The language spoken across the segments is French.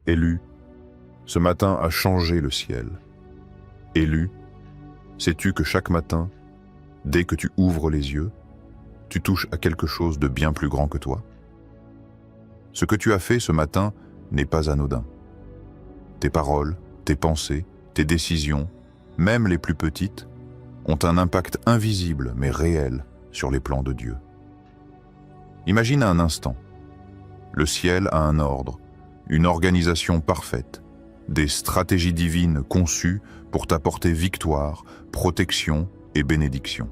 Élu, ce matin a changé le ciel. Élu, sais-tu que chaque matin, dès que tu ouvres les yeux, tu touches à quelque chose de bien plus grand que toi? Ce que tu as fait ce matin n'est pas anodin. Tes paroles, tes pensées, tes décisions, même les plus petites, ont un impact invisible mais réel sur les plans de Dieu. Imagine un instant. Le ciel a un ordre, une organisation parfaite, des stratégies divines conçues pour t'apporter victoire, protection et bénédiction.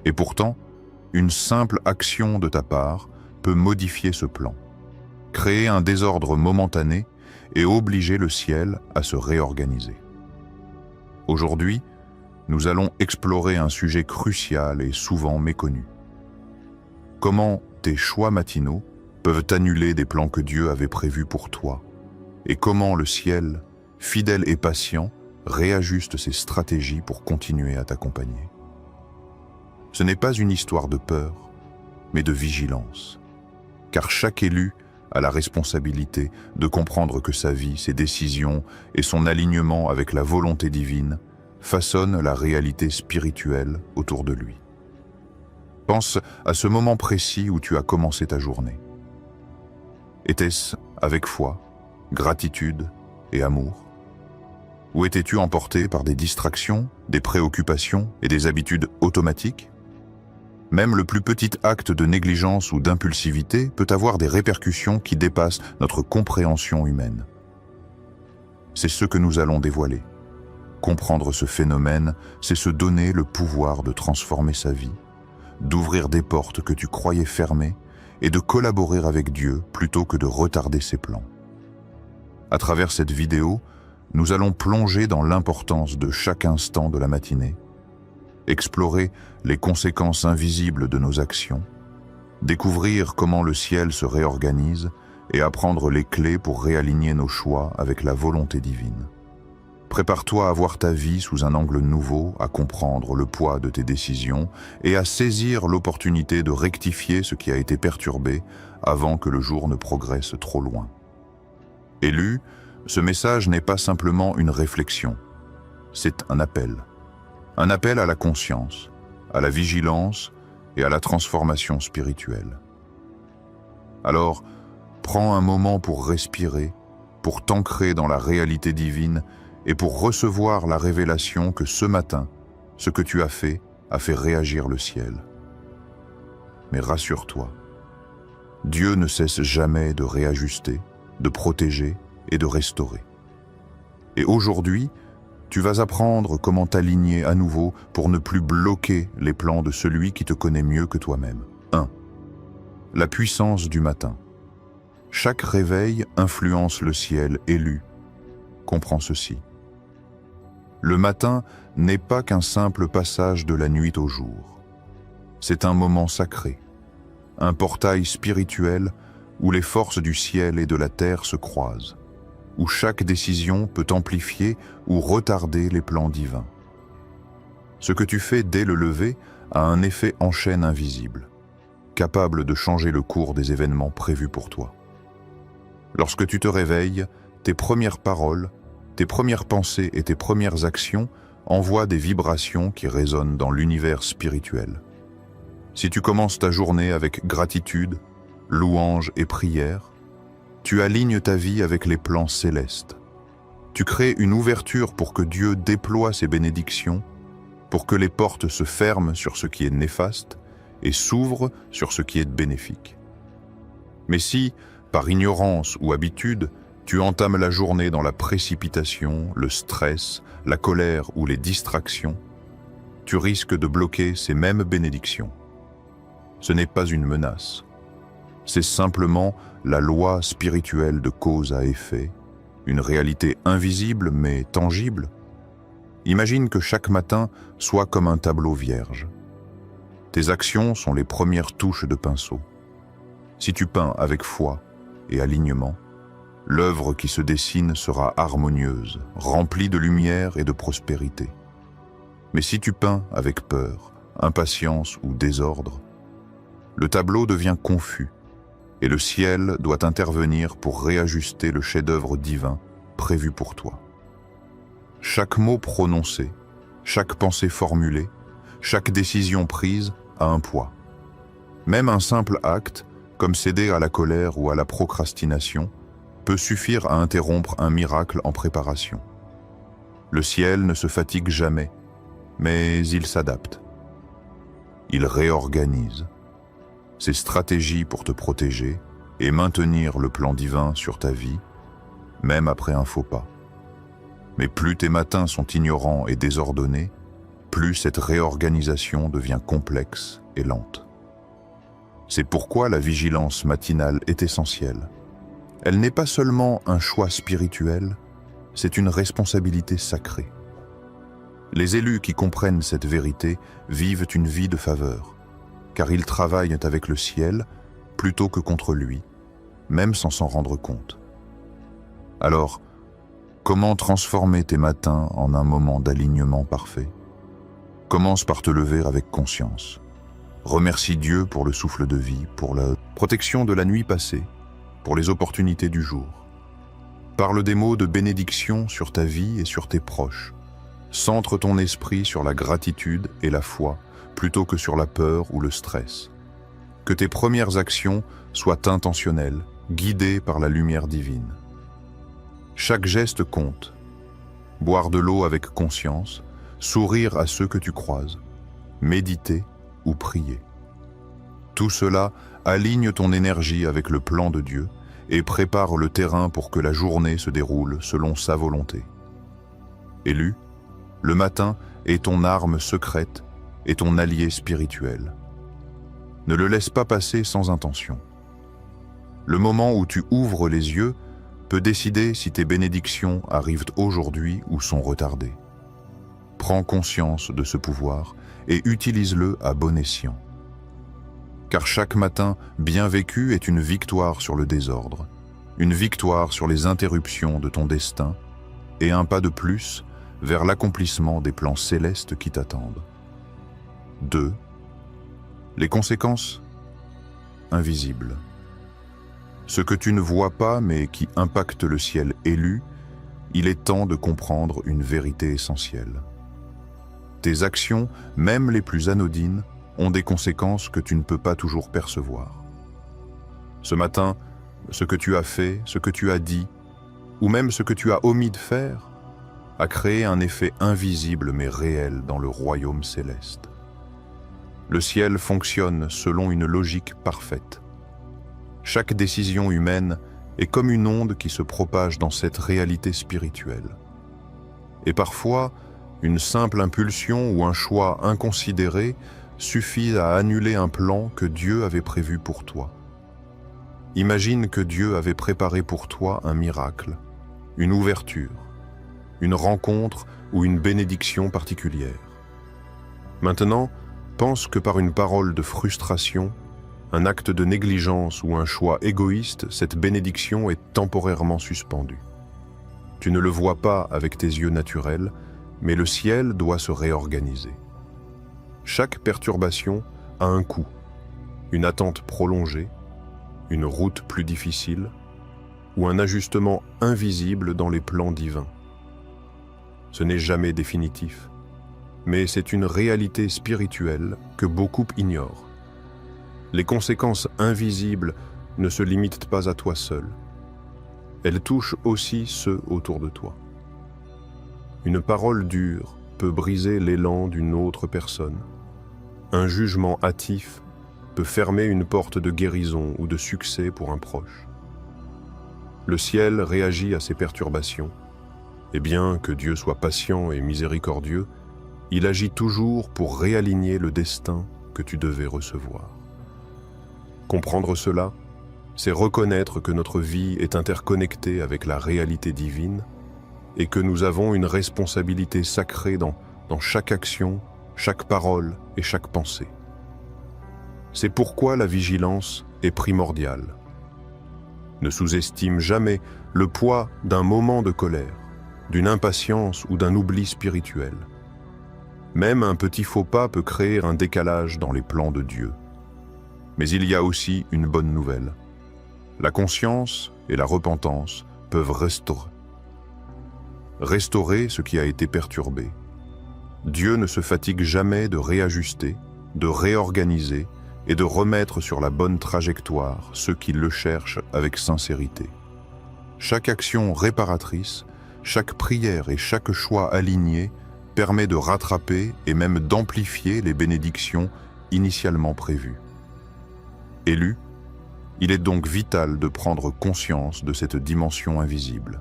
Et pourtant, une simple action de ta part peut modifier ce plan, créer un désordre momentané et obliger le ciel à se réorganiser. Aujourd'hui, nous allons explorer un sujet crucial et souvent méconnu. Comment tes choix matinaux peuvent annuler des plans que Dieu avait prévus pour toi, et comment le ciel, fidèle et patient, réajuste ses stratégies pour continuer à t'accompagner. Ce n'est pas une histoire de peur, mais de vigilance, car chaque élu a la responsabilité de comprendre que sa vie, ses décisions et son alignement avec la volonté divine façonnent la réalité spirituelle autour de lui. Pense à ce moment précis où tu as commencé ta journée. Était-ce avec foi, gratitude et amour? Ou étais-tu emporté par des distractions, des préoccupations et des habitudes automatiques? Même le plus petit acte de négligence ou d'impulsivité peut avoir des répercussions qui dépassent notre compréhension humaine. C'est ce que nous allons dévoiler. Comprendre ce phénomène, c'est se donner le pouvoir de transformer sa vie, d'ouvrir des portes que tu croyais fermées et de collaborer avec Dieu plutôt que de retarder ses plans. À travers cette vidéo, nous allons plonger dans l'importance de chaque instant de la matinée, explorer les conséquences invisibles de nos actions, découvrir comment le ciel se réorganise et apprendre les clés pour réaligner nos choix avec la volonté divine. Prépare-toi à voir ta vie sous un angle nouveau, à comprendre le poids de tes décisions et à saisir l'opportunité de rectifier ce qui a été perturbé avant que le jour ne progresse trop loin. Élu, ce message n'est pas simplement une réflexion, c'est un appel. Un appel à la conscience, à la vigilance et à la transformation spirituelle. Alors, prends un moment pour respirer, pour t'ancrer dans la réalité divine et pour recevoir la révélation que ce matin, ce que tu as fait réagir le ciel. Mais rassure-toi, Dieu ne cesse jamais de réajuster, de protéger et de restaurer. Et aujourd'hui, tu vas apprendre comment t'aligner à nouveau pour ne plus bloquer les plans de celui qui te connaît mieux que toi-même. 1. La puissance du matin. Chaque réveil influence le ciel élu. Comprends ceci. Le matin n'est pas qu'un simple passage de la nuit au jour. C'est un moment sacré, un portail spirituel où les forces du ciel et de la terre se croisent, où chaque décision peut amplifier ou retarder les plans divins. Ce que tu fais dès le lever a un effet en chaîne invisible, capable de changer le cours des événements prévus pour toi. Lorsque tu te réveilles, tes premières paroles, tes premières pensées et tes premières actions envoient des vibrations qui résonnent dans l'univers spirituel. Si tu commences ta journée avec gratitude, louange et prière, tu alignes ta vie avec les plans célestes. Tu crées une ouverture pour que Dieu déploie ses bénédictions, pour que les portes se ferment sur ce qui est néfaste et s'ouvrent sur ce qui est bénéfique. Mais si, par ignorance ou habitude, tu entames la journée dans la précipitation, le stress, la colère ou les distractions, tu risques de bloquer ces mêmes bénédictions. Ce n'est pas une menace. C'est simplement la loi spirituelle de cause à effet, une réalité invisible mais tangible. Imagine que chaque matin soit comme un tableau vierge. Tes actions sont les premières touches de pinceau. Si tu peins avec foi et alignement, l'œuvre qui se dessine sera harmonieuse, remplie de lumière et de prospérité. Mais si tu peins avec peur, impatience ou désordre, le tableau devient confus, et le ciel doit intervenir pour réajuster le chef-d'œuvre divin prévu pour toi. Chaque mot prononcé, chaque pensée formulée, chaque décision prise a un poids. Même un simple acte, comme céder à la colère ou à la procrastination, peut suffire à interrompre un miracle en préparation. Le ciel ne se fatigue jamais, mais il s'adapte. Il réorganise ses stratégies pour te protéger et maintenir le plan divin sur ta vie, même après un faux pas. Mais plus tes matins sont ignorants et désordonnés, plus cette réorganisation devient complexe et lente. C'est pourquoi la vigilance matinale est essentielle. Elle n'est pas seulement un choix spirituel, c'est une responsabilité sacrée. Les élus qui comprennent cette vérité vivent une vie de faveur, car ils travaillent avec le ciel plutôt que contre lui, même sans s'en rendre compte. Alors, comment transformer tes matins en un moment d'alignement parfait? Commence par te lever avec conscience. Remercie Dieu pour le souffle de vie, pour la protection de la nuit passée, pour les opportunités du jour. Parle des mots de bénédiction sur ta vie et sur tes proches. Centre ton esprit sur la gratitude et la foi, plutôt que sur la peur ou le stress. Que tes premières actions soient intentionnelles, guidées par la lumière divine. Chaque geste compte. Boire de l'eau avec conscience, sourire à ceux que tu croises, méditer ou prier. Tout cela aligne ton énergie avec le plan de Dieu et prépare le terrain pour que la journée se déroule selon sa volonté. Élu, le matin est ton arme secrète et ton allié spirituel. Ne le laisse pas passer sans intention. Le moment où tu ouvres les yeux peut décider si tes bénédictions arrivent aujourd'hui ou sont retardées. Prends conscience de ce pouvoir et utilise-le à bon escient. Car chaque matin bien vécu est une victoire sur le désordre, une victoire sur les interruptions de ton destin et un pas de plus vers l'accomplissement des plans célestes qui t'attendent. 2. Les conséquences invisibles. Ce que tu ne vois pas mais qui impacte le ciel élu, il est temps de comprendre une vérité essentielle. Tes actions, même les plus anodines, ont des conséquences que tu ne peux pas toujours percevoir. Ce matin, ce que tu as fait, ce que tu as dit, ou même ce que tu as omis de faire, a créé un effet invisible mais réel dans le royaume céleste. Le ciel fonctionne selon une logique parfaite. Chaque décision humaine est comme une onde qui se propage dans cette réalité spirituelle. Et parfois, une simple impulsion ou un choix inconsidéré suffit à annuler un plan que Dieu avait prévu pour toi. Imagine que Dieu avait préparé pour toi un miracle, une ouverture, une rencontre ou une bénédiction particulière. Maintenant, pense que par une parole de frustration, un acte de négligence ou un choix égoïste, cette bénédiction est temporairement suspendue. Tu ne le vois pas avec tes yeux naturels, mais le ciel doit se réorganiser. Chaque perturbation a un coût, une attente prolongée, une route plus difficile ou un ajustement invisible dans les plans divins. Ce n'est jamais définitif, mais c'est une réalité spirituelle que beaucoup ignorent. Les conséquences invisibles ne se limitent pas à toi seul. Elles touchent aussi ceux autour de toi. Une parole dure peut briser l'élan d'une autre personne. Un jugement hâtif peut fermer une porte de guérison ou de succès pour un proche. Le ciel réagit à ces perturbations, et bien que Dieu soit patient et miséricordieux, il agit toujours pour réaligner le destin que tu devais recevoir. Comprendre cela, c'est reconnaître que notre vie est interconnectée avec la réalité divine et que nous avons une responsabilité sacrée dans chaque action, chaque parole et chaque pensée. C'est pourquoi la vigilance est primordiale. Ne sous-estime jamais le poids d'un moment de colère, d'une impatience ou d'un oubli spirituel. Même un petit faux pas peut créer un décalage dans les plans de Dieu. Mais il y a aussi une bonne nouvelle. La conscience et la repentance peuvent restaurer ce qui a été perturbé. Dieu ne se fatigue jamais de réajuster, de réorganiser et de remettre sur la bonne trajectoire ceux qui le cherchent avec sincérité. Chaque action réparatrice, chaque prière et chaque choix aligné permet de rattraper et même d'amplifier les bénédictions initialement prévues. Élu, il est donc vital de prendre conscience de cette dimension invisible.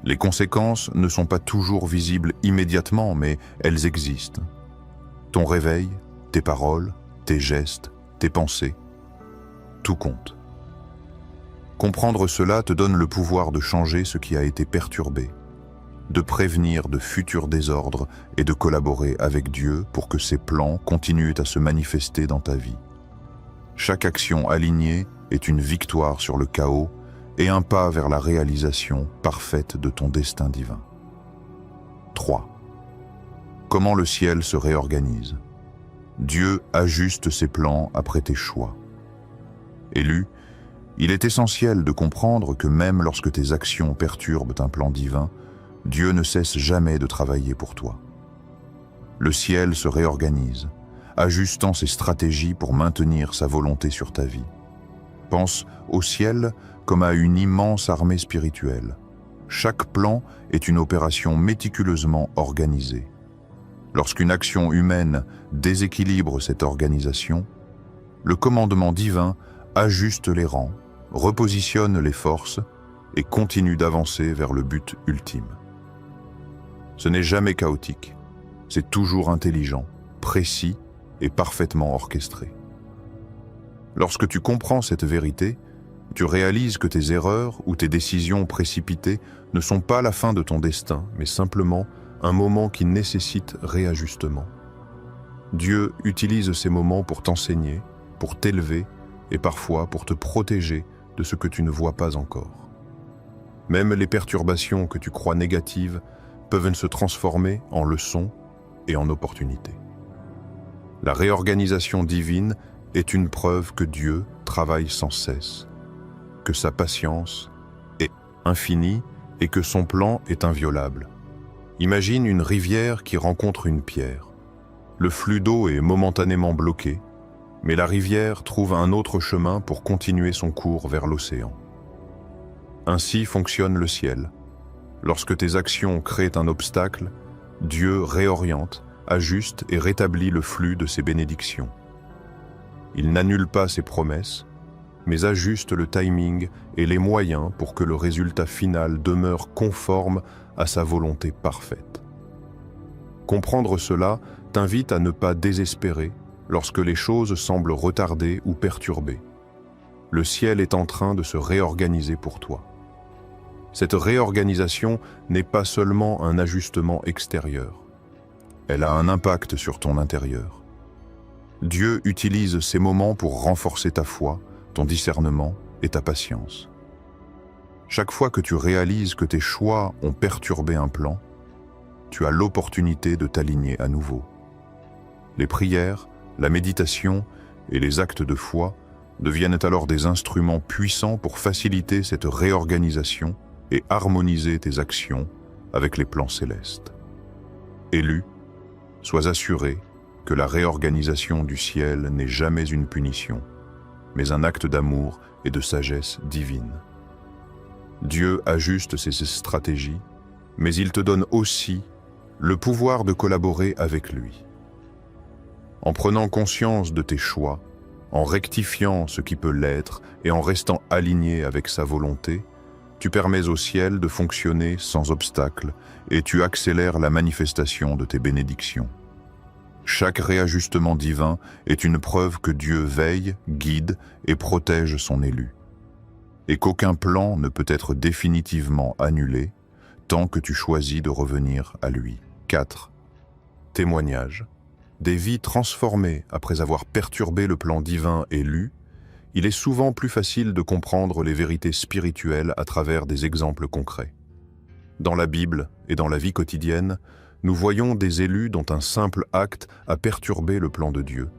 Les conséquences ne sont pas toujours visibles immédiatement, mais elles existent. Ton réveil, tes paroles, tes gestes, tes pensées, tout compte. Comprendre cela te donne le pouvoir de changer ce qui a été perturbé, de prévenir de futurs désordres et de collaborer avec Dieu pour que ses plans continuent à se manifester dans ta vie. Chaque action alignée est une victoire sur le chaos et un pas vers la réalisation parfaite de ton destin divin. 3. Comment le ciel se réorganise? Dieu ajuste ses plans après tes choix. Élu, il est essentiel de comprendre que même lorsque tes actions perturbent un plan divin, Dieu ne cesse jamais de travailler pour toi. Le ciel se réorganise, ajustant ses stratégies pour maintenir sa volonté sur ta vie. Pense au ciel comme à une immense armée spirituelle. Chaque plan est une opération méticuleusement organisée. Lorsqu'une action humaine déséquilibre cette organisation, le commandement divin ajuste les rangs, repositionne les forces et continue d'avancer vers le but ultime. Ce n'est jamais chaotique, c'est toujours intelligent, précis et parfaitement orchestré. Lorsque tu comprends cette vérité, tu réalises que tes erreurs ou tes décisions précipitées ne sont pas la fin de ton destin, mais simplement un moment qui nécessite réajustement. Dieu utilise ces moments pour t'enseigner, pour t'élever et parfois pour te protéger de ce que tu ne vois pas encore. Même les perturbations que tu crois négatives peuvent se transformer en leçons et en opportunités. La réorganisation divine est une preuve que Dieu travaille sans cesse, que sa patience est infinie et que son plan est inviolable. Imagine une rivière qui rencontre une pierre. Le flux d'eau est momentanément bloqué, mais la rivière trouve un autre chemin pour continuer son cours vers l'océan. Ainsi fonctionne le ciel. Lorsque tes actions créent un obstacle, Dieu réoriente, ajuste et rétablit le flux de ses bénédictions. Il n'annule pas ses promesses, mais ajuste le timing et les moyens pour que le résultat final demeure conforme à sa volonté parfaite. Comprendre cela t'invite à ne pas désespérer lorsque les choses semblent retardées ou perturbées. Le ciel est en train de se réorganiser pour toi. Cette réorganisation n'est pas seulement un ajustement extérieur. Elle a un impact sur ton intérieur. Dieu utilise ces moments pour renforcer ta foi, ton discernement et ta patience. Chaque fois que tu réalises que tes choix ont perturbé un plan, tu as l'opportunité de t'aligner à nouveau. Les prières, la méditation et les actes de foi deviennent alors des instruments puissants pour faciliter cette réorganisation et harmoniser tes actions avec les plans célestes. Élu, sois assuré que la réorganisation du ciel n'est jamais une punition, mais un acte d'amour et de sagesse divine. Dieu ajuste ses stratégies, mais il te donne aussi le pouvoir de collaborer avec lui. En prenant conscience de tes choix, en rectifiant ce qui peut l'être et en restant aligné avec sa volonté, tu permets au ciel de fonctionner sans obstacle et tu accélères la manifestation de tes bénédictions. Chaque réajustement divin est une preuve que Dieu veille, guide et protège son élu, et qu'aucun plan ne peut être définitivement annulé tant que tu choisis de revenir à lui. 4. Témoignage. Des vies transformées après avoir perturbé le plan divin élu, il est souvent plus facile de comprendre les vérités spirituelles à travers des exemples concrets. Dans la Bible et dans la vie quotidienne, nous voyons des élus dont un simple acte a perturbé le plan de Dieu,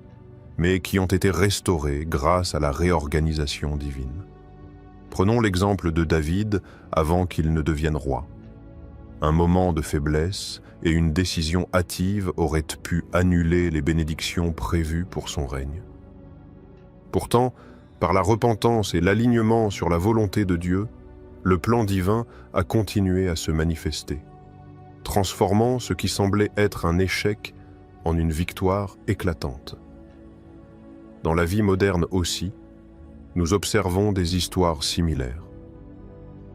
mais qui ont été restaurés grâce à la réorganisation divine. Prenons l'exemple de David avant qu'il ne devienne roi. Un moment de faiblesse et une décision hâtive auraient pu annuler les bénédictions prévues pour son règne. Pourtant, par la repentance et l'alignement sur la volonté de Dieu, le plan divin a continué à se manifester, transformant ce qui semblait être un échec en une victoire éclatante. Dans la vie moderne aussi, nous observons des histoires similaires.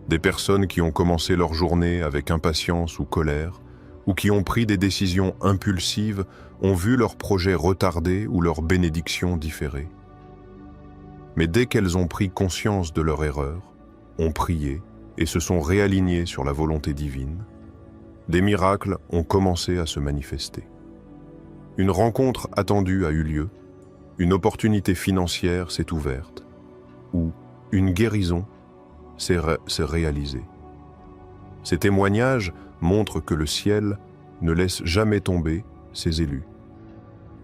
Des personnes qui ont commencé leur journée avec impatience ou colère, ou qui ont pris des décisions impulsives, ont vu leurs projets retardés ou leurs bénédictions différées. Mais dès qu'elles ont pris conscience de leur erreur, ont prié et se sont réalignées sur la volonté divine, des miracles ont commencé à se manifester. Une rencontre attendue a eu lieu, une opportunité financière s'est ouverte, ou une guérison s'est réalisée. Ces témoignages montrent que le ciel ne laisse jamais tomber ses élus.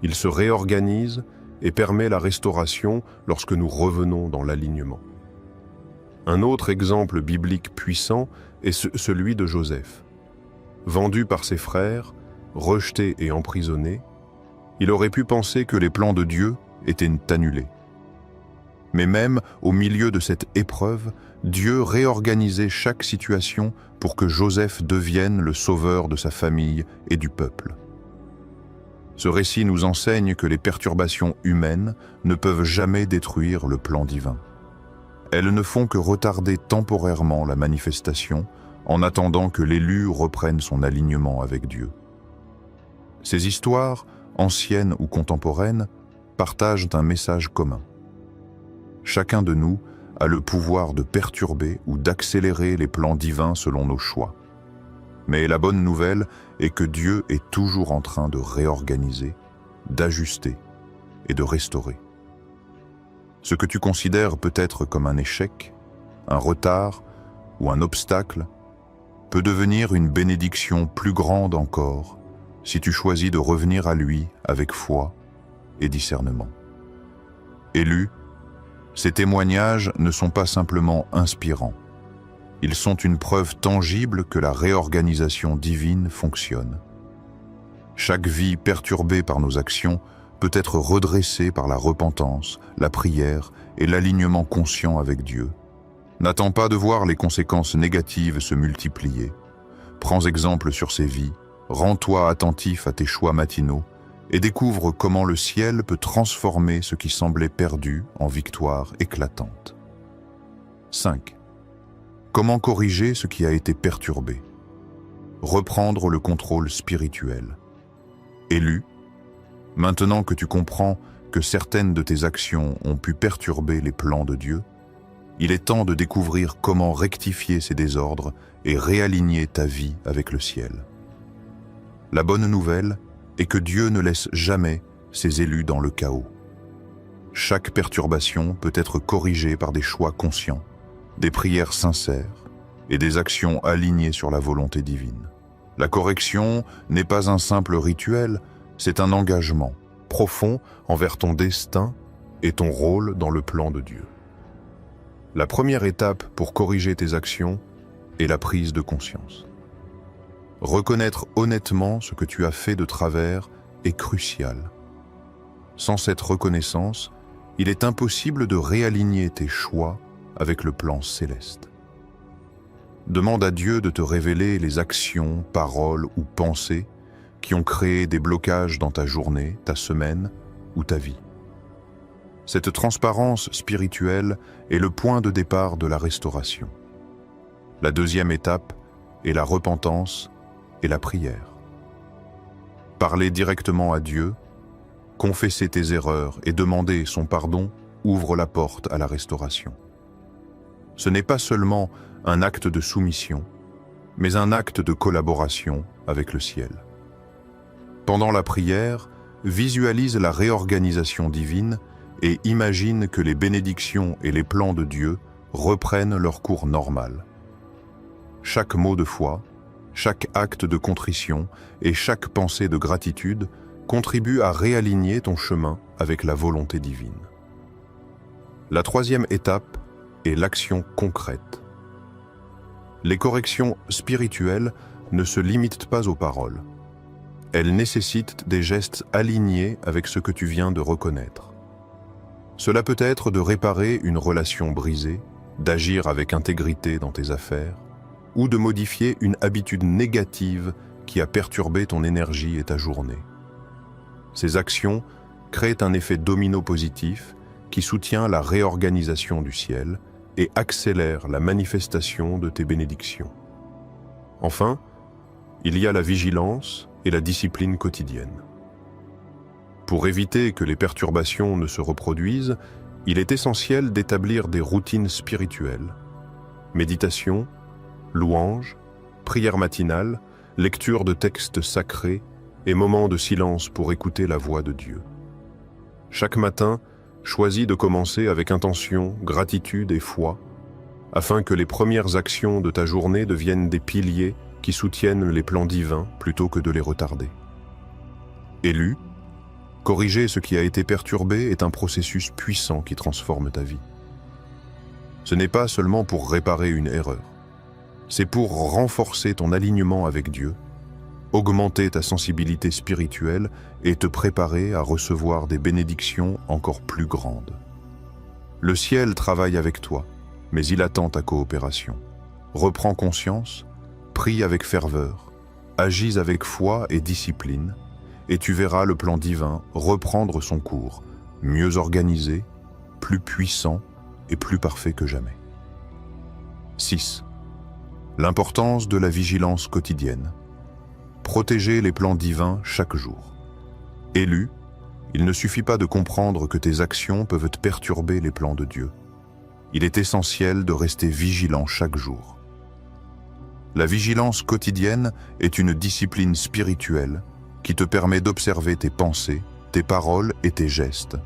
Il se réorganise et permet la restauration lorsque nous revenons dans l'alignement. Un autre exemple biblique puissant est celui de Joseph. Vendu par ses frères, rejeté et emprisonné, il aurait pu penser que les plans de Dieu étaient annulés. Mais même au milieu de cette épreuve, Dieu réorganisait chaque situation pour que Joseph devienne le sauveur de sa famille et du peuple. Ce récit nous enseigne que les perturbations humaines ne peuvent jamais détruire le plan divin. Elles ne font que retarder temporairement la manifestation en attendant que l'élu reprenne son alignement avec Dieu. Ces histoires, anciennes ou contemporaines, partagent un message commun. Chacun de nous a le pouvoir de perturber ou d'accélérer les plans divins selon nos choix. Mais la bonne nouvelle est que Dieu est toujours en train de réorganiser, d'ajuster et de restaurer. Ce que tu considères peut-être comme un échec, un retard ou un obstacle peut devenir une bénédiction plus grande encore si tu choisis de revenir à lui avec foi et discernement. Élu, ces témoignages ne sont pas simplement inspirants. Ils sont une preuve tangible que la réorganisation divine fonctionne. Chaque vie perturbée par nos actions peut être redressée par la repentance, la prière et l'alignement conscient avec Dieu. N'attends pas de voir les conséquences négatives se multiplier. Prends exemple sur ces vies, rends-toi attentif à tes choix matinaux et découvre comment le ciel peut transformer ce qui semblait perdu en victoire éclatante. 5. Comment corriger ce qui a été perturbé? Reprendre le contrôle spirituel. Élu, maintenant que tu comprends que certaines de tes actions ont pu perturber les plans de Dieu, il est temps de découvrir comment rectifier ces désordres et réaligner ta vie avec le ciel. La bonne nouvelle est que Dieu ne laisse jamais ses élus dans le chaos. Chaque perturbation peut être corrigée par des choix conscients, des prières sincères et des actions alignées sur la volonté divine. La correction n'est pas un simple rituel, c'est un engagement profond envers ton destin et ton rôle dans le plan de Dieu. La première étape pour corriger tes actions est la prise de conscience. Reconnaître honnêtement ce que tu as fait de travers est crucial. Sans cette reconnaissance, il est impossible de réaligner tes choix avec le plan céleste. Demande à Dieu de te révéler les actions, paroles ou pensées qui ont créé des blocages dans ta journée, ta semaine ou ta vie. Cette transparence spirituelle est le point de départ de la restauration. La deuxième étape est la repentance et la prière. Parler directement à Dieu, confesser tes erreurs et demander son pardon ouvre la porte à la restauration. Ce n'est pas seulement un acte de soumission, mais un acte de collaboration avec le ciel. Pendant la prière, visualise la réorganisation divine et imagine que les bénédictions et les plans de Dieu reprennent leur cours normal. Chaque mot de foi, chaque acte de contrition et chaque pensée de gratitude contribuent à réaligner ton chemin avec la volonté divine. La troisième étape et l'action concrète. Les corrections spirituelles ne se limitent pas aux paroles. Elles nécessitent des gestes alignés avec ce que tu viens de reconnaître. Cela peut être de réparer une relation brisée, d'agir avec intégrité dans tes affaires, ou de modifier une habitude négative qui a perturbé ton énergie et ta journée. Ces actions créent un effet domino positif qui soutient la réorganisation du ciel et accélère la manifestation de tes bénédictions. Enfin, il y a la vigilance et la discipline quotidienne. Pour éviter que les perturbations ne se reproduisent, il est essentiel d'établir des routines spirituelles. Méditation, louange, prière matinale, lecture de textes sacrés et moments de silence pour écouter la voix de Dieu. Chaque matin, choisis de commencer avec intention, gratitude et foi, afin que les premières actions de ta journée deviennent des piliers qui soutiennent les plans divins plutôt que de les retarder. Élu, corriger ce qui a été perturbé est un processus puissant qui transforme ta vie. Ce n'est pas seulement pour réparer une erreur, c'est pour renforcer ton alignement avec Dieu, augmenter ta sensibilité spirituelle et te préparer à recevoir des bénédictions encore plus grandes. Le ciel travaille avec toi, mais il attend ta coopération. Reprends conscience, prie avec ferveur, agis avec foi et discipline, et tu verras le plan divin reprendre son cours, mieux organisé, plus puissant et plus parfait que jamais. 6. L'importance de la vigilance quotidienne. Protéger les plans divins chaque jour. Élu, il ne suffit pas de comprendre que tes actions peuvent perturber les plans de Dieu. Il est essentiel de rester vigilant chaque jour. La vigilance quotidienne est une discipline spirituelle qui te permet d'observer tes pensées, tes paroles et tes gestes,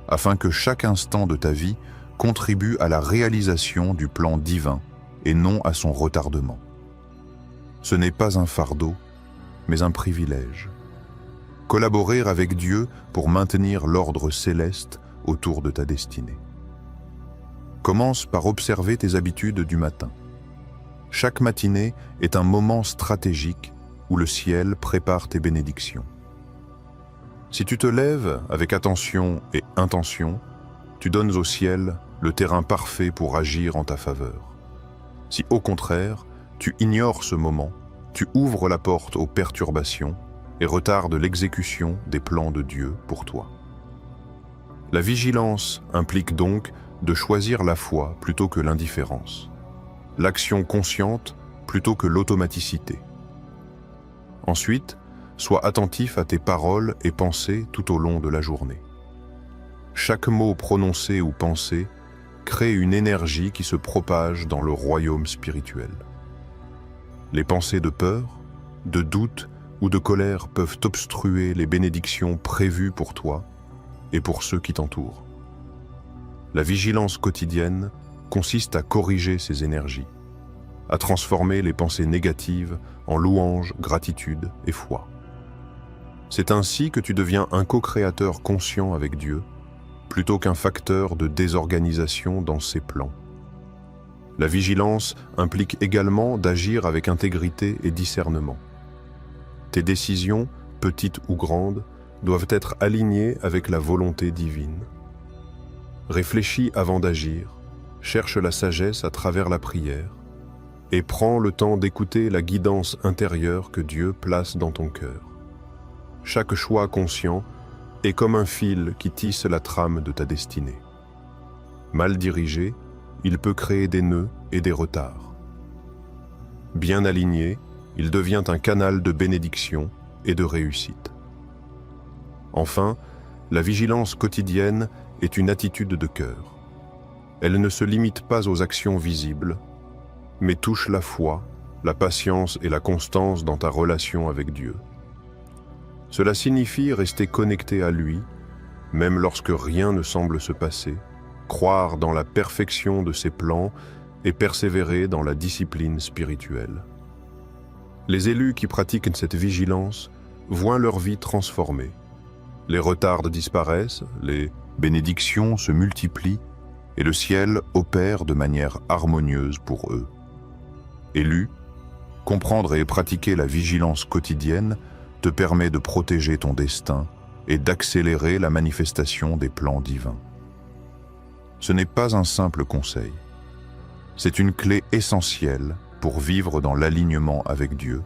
afin que chaque instant de ta vie contribue à la réalisation du plan divin et non à son retardement. Ce n'est pas un fardeau, mais un privilège. Collaborer avec Dieu pour maintenir l'ordre céleste autour de ta destinée. Commence par observer tes habitudes du matin. Chaque matinée est un moment stratégique où le ciel prépare tes bénédictions. Si tu te lèves avec attention et intention, tu donnes au ciel le terrain parfait pour agir en ta faveur. Si au contraire, tu ignores ce moment, tu ouvres la porte aux perturbations et retardes l'exécution des plans de Dieu pour toi. La vigilance implique donc de choisir la foi plutôt que l'indifférence, l'action consciente plutôt que l'automaticité. Ensuite, sois attentif à tes paroles et pensées tout au long de la journée. Chaque mot prononcé ou pensé crée une énergie qui se propage dans le royaume spirituel. Les pensées de peur, de doute ou de colère peuvent obstruer les bénédictions prévues pour toi et pour ceux qui t'entourent. La vigilance quotidienne consiste à corriger ces énergies, à transformer les pensées négatives en louange, gratitude et foi. C'est ainsi que tu deviens un co-créateur conscient avec Dieu, plutôt qu'un facteur de désorganisation dans ses plans. La vigilance implique également d'agir avec intégrité et discernement. Tes décisions, petites ou grandes, doivent être alignées avec la volonté divine. Réfléchis avant d'agir, cherche la sagesse à travers la prière, et prends le temps d'écouter la guidance intérieure que Dieu place dans ton cœur. Chaque choix conscient est comme un fil qui tisse la trame de ta destinée. Mal dirigé, il peut créer des nœuds et des retards. Bien aligné, il devient un canal de bénédiction et de réussite. Enfin, la vigilance quotidienne est une attitude de cœur. Elle ne se limite pas aux actions visibles, mais touche la foi, la patience et la constance dans ta relation avec Dieu. Cela signifie rester connecté à lui, même lorsque rien ne semble se passer, croire dans la perfection de ses plans et persévérer dans la discipline spirituelle. Les élus qui pratiquent cette vigilance voient leur vie transformée. Les retards disparaissent, les bénédictions se multiplient et le ciel opère de manière harmonieuse pour eux. Élu, comprendre et pratiquer la vigilance quotidienne te permet de protéger ton destin et d'accélérer la manifestation des plans divins. Ce n'est pas un simple conseil. C'est une clé essentielle pour vivre dans l'alignement avec Dieu,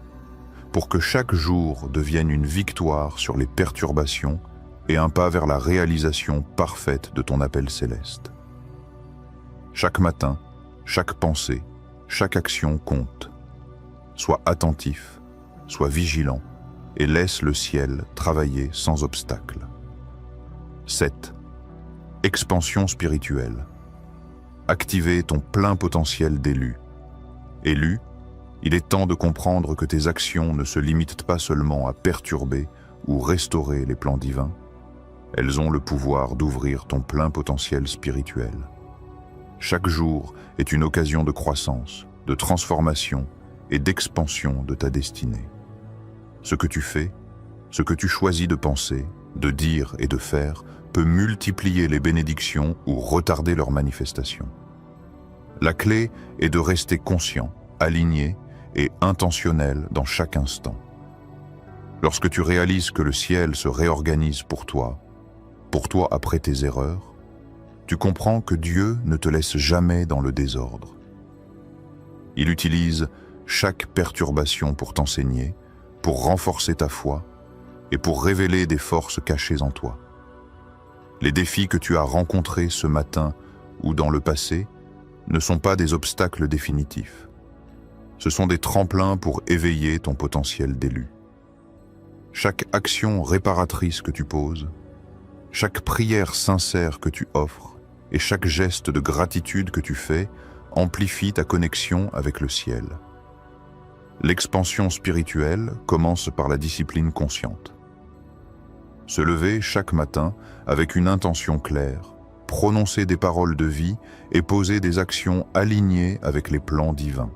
pour que chaque jour devienne une victoire sur les perturbations et un pas vers la réalisation parfaite de ton appel céleste. Chaque matin, chaque pensée, chaque action compte. Sois attentif, sois vigilant et laisse le ciel travailler sans obstacle. 7. Expansion spirituelle. Activer ton plein potentiel d'élu. Élu, il est temps de comprendre que tes actions ne se limitent pas seulement à perturber ou restaurer les plans divins. Elles ont le pouvoir d'ouvrir ton plein potentiel spirituel. Chaque jour est une occasion de croissance, de transformation et d'expansion de ta destinée. Ce que tu fais, ce que tu choisis de penser, de dire et de faire peut multiplier les bénédictions ou retarder leur manifestation. La clé est de rester conscient, aligné et intentionnel dans chaque instant. Lorsque tu réalises que le ciel se réorganise pour toi après tes erreurs, tu comprends que Dieu ne te laisse jamais dans le désordre. Il utilise chaque perturbation pour t'enseigner, pour renforcer ta foi et pour révéler des forces cachées en toi. Les défis que tu as rencontrés ce matin ou dans le passé ne sont pas des obstacles définitifs. Ce sont des tremplins pour éveiller ton potentiel d'élu. Chaque action réparatrice que tu poses, chaque prière sincère que tu offres et chaque geste de gratitude que tu fais amplifie ta connexion avec le ciel. L'expansion spirituelle commence par la discipline consciente. Se lever chaque matin avec une intention claire, prononcer des paroles de vie et poser des actions alignées avec les plans divins.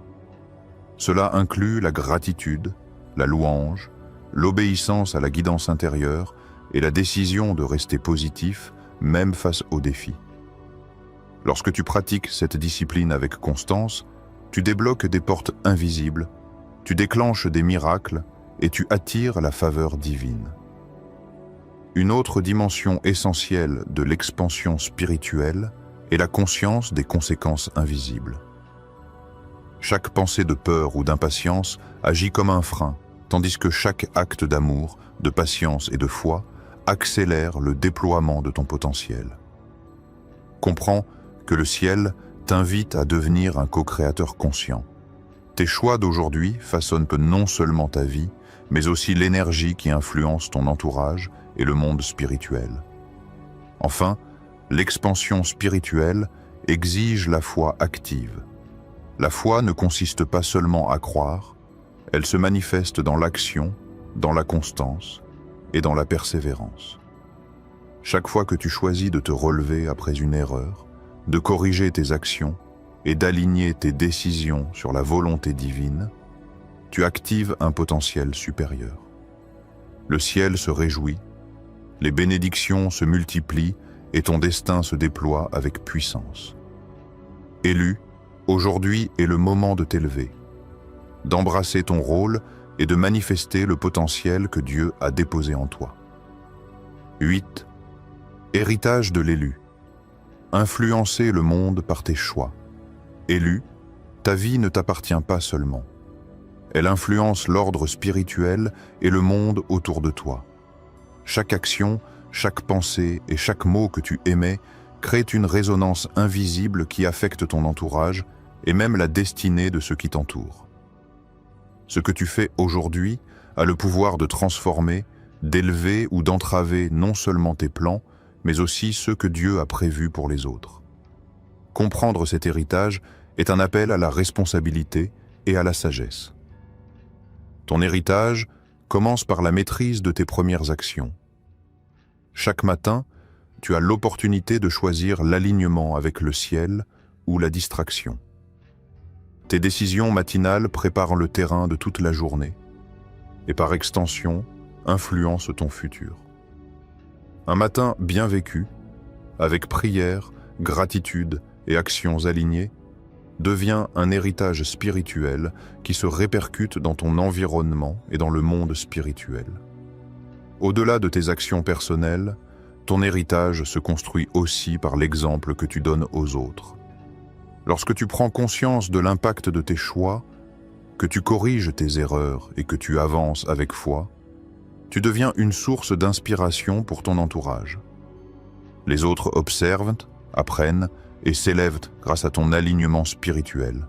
Cela inclut la gratitude, la louange, l'obéissance à la guidance intérieure et la décision de rester positif même face aux défis. Lorsque tu pratiques cette discipline avec constance, tu débloques des portes invisibles, tu déclenches des miracles et tu attires la faveur divine. Une autre dimension essentielle de l'expansion spirituelle est la conscience des conséquences invisibles. Chaque pensée de peur ou d'impatience agit comme un frein, tandis que chaque acte d'amour, de patience et de foi accélère le déploiement de ton potentiel. Comprends que le ciel t'invite à devenir un co-créateur conscient. Tes choix d'aujourd'hui façonnent non seulement ta vie, mais aussi l'énergie qui influence ton entourage et le monde spirituel. Enfin, l'expansion spirituelle exige la foi active. La foi ne consiste pas seulement à croire, elle se manifeste dans l'action, dans la constance et dans la persévérance. Chaque fois que tu choisis de te relever après une erreur, de corriger tes actions et d'aligner tes décisions sur la volonté divine, tu actives un potentiel supérieur. Le ciel se réjouit, les bénédictions se multiplient et ton destin se déploie avec puissance. Élu, aujourd'hui est le moment de t'élever, d'embrasser ton rôle et de manifester le potentiel que Dieu a déposé en toi. 8. Héritage de l'élu. Influencer le monde par tes choix. Élu, ta vie ne t'appartient pas seulement. Elle influence l'ordre spirituel et le monde autour de toi. Chaque action, chaque pensée et chaque mot que tu émets crée une résonance invisible qui affecte ton entourage et même la destinée de ceux qui t'entourent. Ce que tu fais aujourd'hui a le pouvoir de transformer, d'élever ou d'entraver non seulement tes plans, mais aussi ceux que Dieu a prévus pour les autres. Comprendre cet héritage est un appel à la responsabilité et à la sagesse. Ton héritage commence par la maîtrise de tes premières actions. Chaque matin, tu as l'opportunité de choisir l'alignement avec le ciel ou la distraction. Tes décisions matinales préparent le terrain de toute la journée et par extension, influencent ton futur. Un matin bien vécu, avec prière, gratitude et actions alignées devient un héritage spirituel qui se répercute dans ton environnement et dans le monde spirituel. Au-delà de tes actions personnelles, ton héritage se construit aussi par l'exemple que tu donnes aux autres. Lorsque tu prends conscience de l'impact de tes choix, que tu corriges tes erreurs et que tu avances avec foi, tu deviens une source d'inspiration pour ton entourage. Les autres observent, apprennent et s'élèvent grâce à ton alignement spirituel.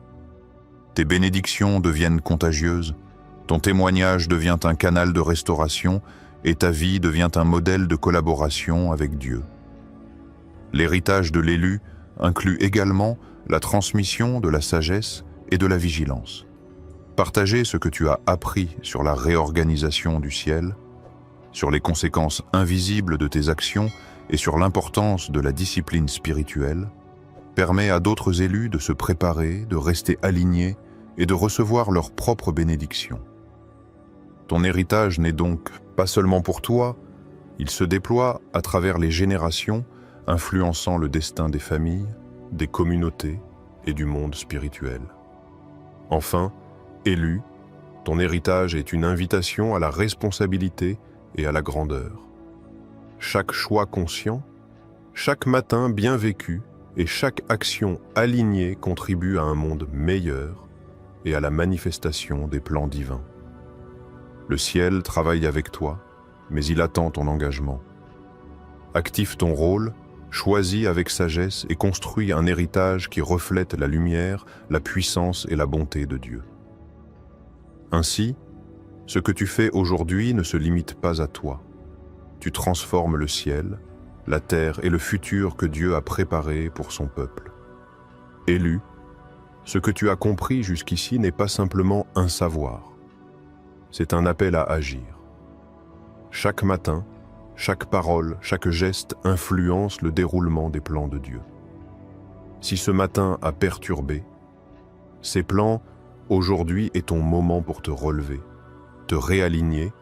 Tes bénédictions deviennent contagieuses, ton témoignage devient un canal de restauration et ta vie devient un modèle de collaboration avec Dieu. L'héritage de l'élu inclut également la transmission de la sagesse et de la vigilance. Partager ce que tu as appris sur la réorganisation du ciel, sur les conséquences invisibles de tes actions et sur l'importance de la discipline spirituelle, permet à d'autres élus de se préparer, de rester alignés et de recevoir leurs propres bénédictions. Ton héritage n'est donc pas seulement pour toi, il se déploie à travers les générations, influençant le destin des familles, des communautés et du monde spirituel. Enfin, élu, ton héritage est une invitation à la responsabilité et à la grandeur. Chaque choix conscient, chaque matin bien vécu et chaque action alignée contribue à un monde meilleur et à la manifestation des plans divins. Le ciel travaille avec toi, mais il attend ton engagement. Active ton rôle, choisis avec sagesse et construis un héritage qui reflète la lumière, la puissance et la bonté de Dieu. Ainsi, ce que tu fais aujourd'hui ne se limite pas à toi. Tu transformes le ciel, la terre et le futur que Dieu a préparé pour son peuple. Élu, ce que tu as compris jusqu'ici n'est pas simplement un savoir. C'est un appel à agir. Chaque matin, chaque parole, chaque geste influence le déroulement des plans de Dieu. Si ce matin a perturbé, ces plans, aujourd'hui est ton moment pour te relever, te réaligner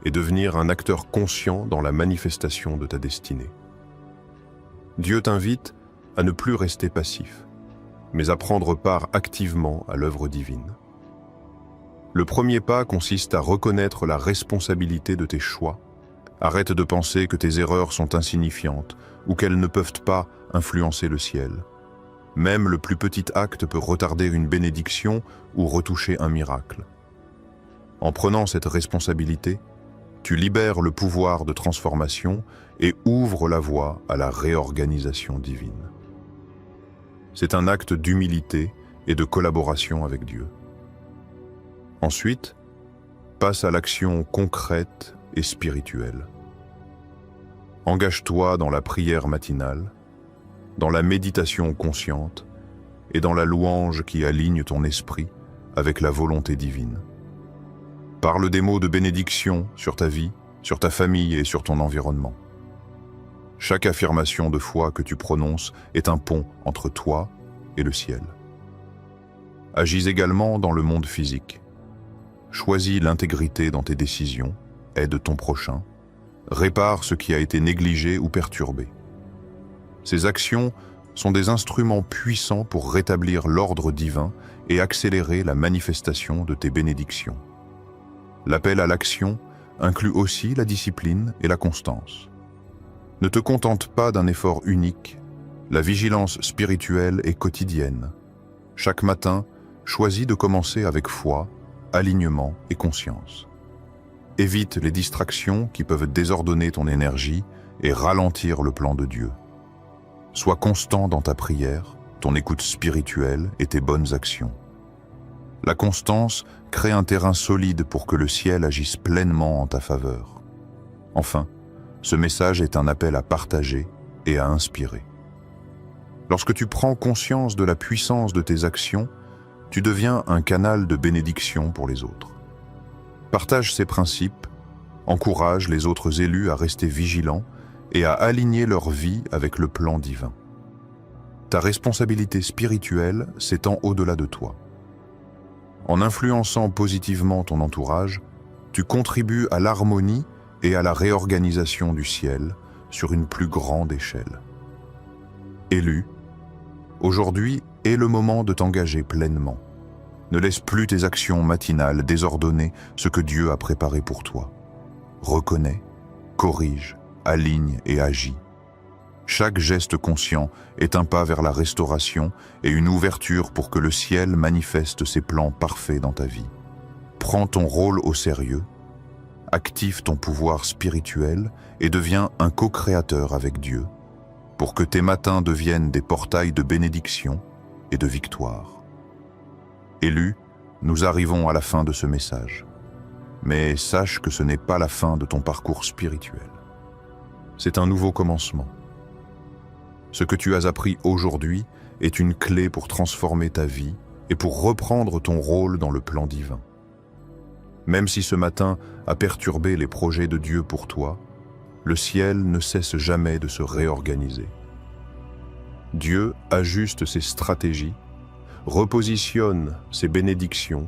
et devenir un acteur conscient dans la manifestation de ta destinée. Dieu t'invite à ne plus rester passif, mais à prendre part activement à l'œuvre divine. Le premier pas consiste à reconnaître la responsabilité de tes choix. Arrête de penser que tes erreurs sont insignifiantes ou qu'elles ne peuvent pas influencer le ciel. Même le plus petit acte peut retarder une bénédiction ou retoucher un miracle. En prenant cette responsabilité, tu libères le pouvoir de transformation et ouvres la voie à la réorganisation divine. C'est un acte d'humilité et de collaboration avec Dieu. Ensuite, passe à l'action concrète et spirituelle. Engage-toi dans la prière matinale, dans la méditation consciente et dans la louange qui aligne ton esprit avec la volonté divine. Parle des mots de bénédiction sur ta vie, sur ta famille et sur ton environnement. Chaque affirmation de foi que tu prononces est un pont entre toi et le ciel. Agis également dans le monde physique. Choisis l'intégrité dans tes décisions, aide ton prochain, répare ce qui a été négligé ou perturbé. Ces actions sont des instruments puissants pour rétablir l'ordre divin et accélérer la manifestation de tes bénédictions. L'appel à l'action inclut aussi la discipline et la constance. Ne te contente pas d'un effort unique, la vigilance spirituelle est quotidienne. Chaque matin, choisis de commencer avec foi, alignement et conscience. Évite les distractions qui peuvent désordonner ton énergie et ralentir le plan de Dieu. Sois constant dans ta prière, ton écoute spirituelle et tes bonnes actions. La constance crée un terrain solide pour que le ciel agisse pleinement en ta faveur. Enfin, ce message est un appel à partager et à inspirer. Lorsque tu prends conscience de la puissance de tes actions, tu deviens un canal de bénédiction pour les autres. Partage ces principes, encourage les autres élus à rester vigilants et à aligner leur vie avec le plan divin. Ta responsabilité spirituelle s'étend au-delà de toi. En influençant positivement ton entourage, tu contribues à l'harmonie et à la réorganisation du ciel sur une plus grande échelle. Élu, Aujourd'hui est le moment de t'engager pleinement. Ne laisse plus tes actions matinales désordonner ce que Dieu a préparé pour toi. Reconnais, corrige, aligne et agis. Chaque geste conscient est un pas vers la restauration et une ouverture pour que le ciel manifeste ses plans parfaits dans ta vie. Prends ton rôle au sérieux, active ton pouvoir spirituel et deviens un co-créateur avec Dieu pour que tes matins deviennent des portails de bénédiction et de victoire. Élu, nous arrivons à la fin de ce message. Mais sache que ce n'est pas la fin de ton parcours spirituel. C'est un nouveau commencement. Ce que tu as appris aujourd'hui est une clé pour transformer ta vie et pour reprendre ton rôle dans le plan divin. Même si ce matin a perturbé les projets de Dieu pour toi, le ciel ne cesse jamais de se réorganiser. Dieu ajuste ses stratégies, repositionne ses bénédictions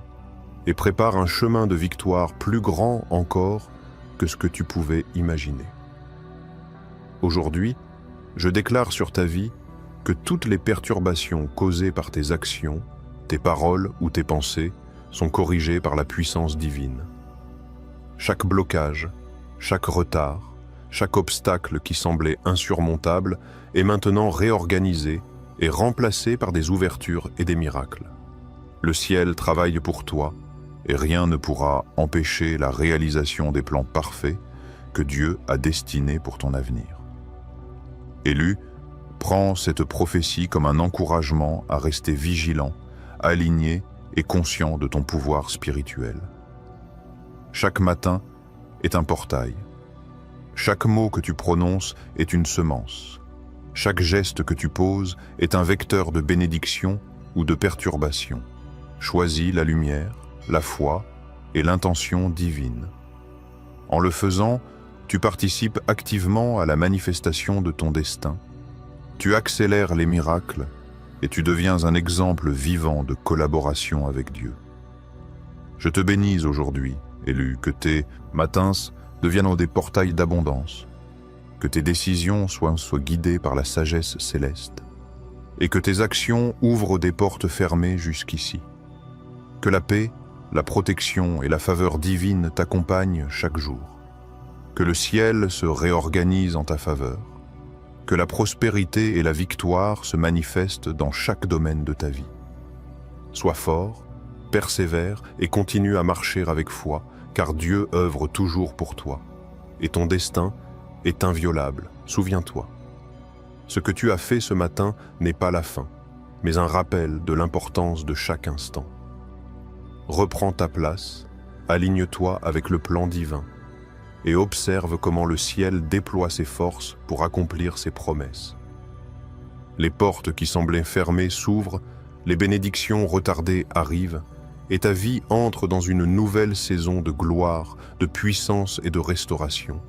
et prépare un chemin de victoire plus grand encore que ce que tu pouvais imaginer. Aujourd'hui, je déclare sur ta vie que toutes les perturbations causées par tes actions, tes paroles ou tes pensées sont corrigées par la puissance divine. Chaque blocage, chaque retard, chaque obstacle qui semblait insurmontable est maintenant réorganisé et remplacé par des ouvertures et des miracles. Le ciel travaille pour toi et rien ne pourra empêcher la réalisation des plans parfaits que Dieu a destinés pour ton avenir. Élu, prends cette prophétie comme un encouragement à rester vigilant, aligné et conscient de ton pouvoir spirituel. Chaque matin est un portail. Chaque mot que tu prononces est une semence. Chaque geste que tu poses est un vecteur de bénédiction ou de perturbation. Choisis la lumière, la foi et l'intention divine. En le faisant, tu participes activement à la manifestation de ton destin. Tu accélères les miracles et tu deviens un exemple vivant de collaboration avec Dieu. Je te bénis aujourd'hui, Élu, que tes matins deviennent des portails d'abondance, que tes décisions soient guidées par la sagesse céleste et que tes actions ouvrent des portes fermées jusqu'ici. Que la paix, la protection et la faveur divine t'accompagnent chaque jour. Que le ciel se réorganise en ta faveur. Que la prospérité et la victoire se manifestent dans chaque domaine de ta vie. Sois fort, persévère et continue à marcher avec foi, car Dieu œuvre toujours pour toi. Et ton destin est inviolable, souviens-toi. Ce que tu as fait ce matin n'est pas la fin, mais un rappel de l'importance de chaque instant. Reprends ta place, aligne-toi avec le plan divin et observe comment le ciel déploie ses forces pour accomplir ses promesses. Les portes qui semblaient fermées s'ouvrent, les bénédictions retardées arrivent, et ta vie entre dans une nouvelle saison de gloire, de puissance et de restauration.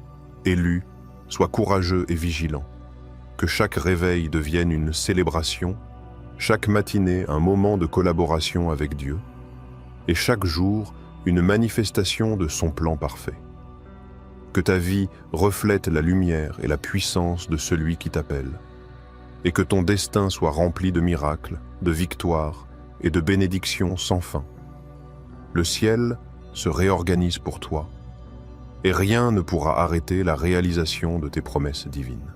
Élu, sois courageux et vigilant. Que chaque réveil devienne une célébration, chaque matinée un moment de collaboration avec Dieu, et chaque jour une manifestation de son plan parfait. Que ta vie reflète la lumière et la puissance de celui qui t'appelle, et que ton destin soit rempli de miracles, de victoires et de bénédictions sans fin. Le ciel se réorganise pour toi, et rien ne pourra arrêter la réalisation de tes promesses divines.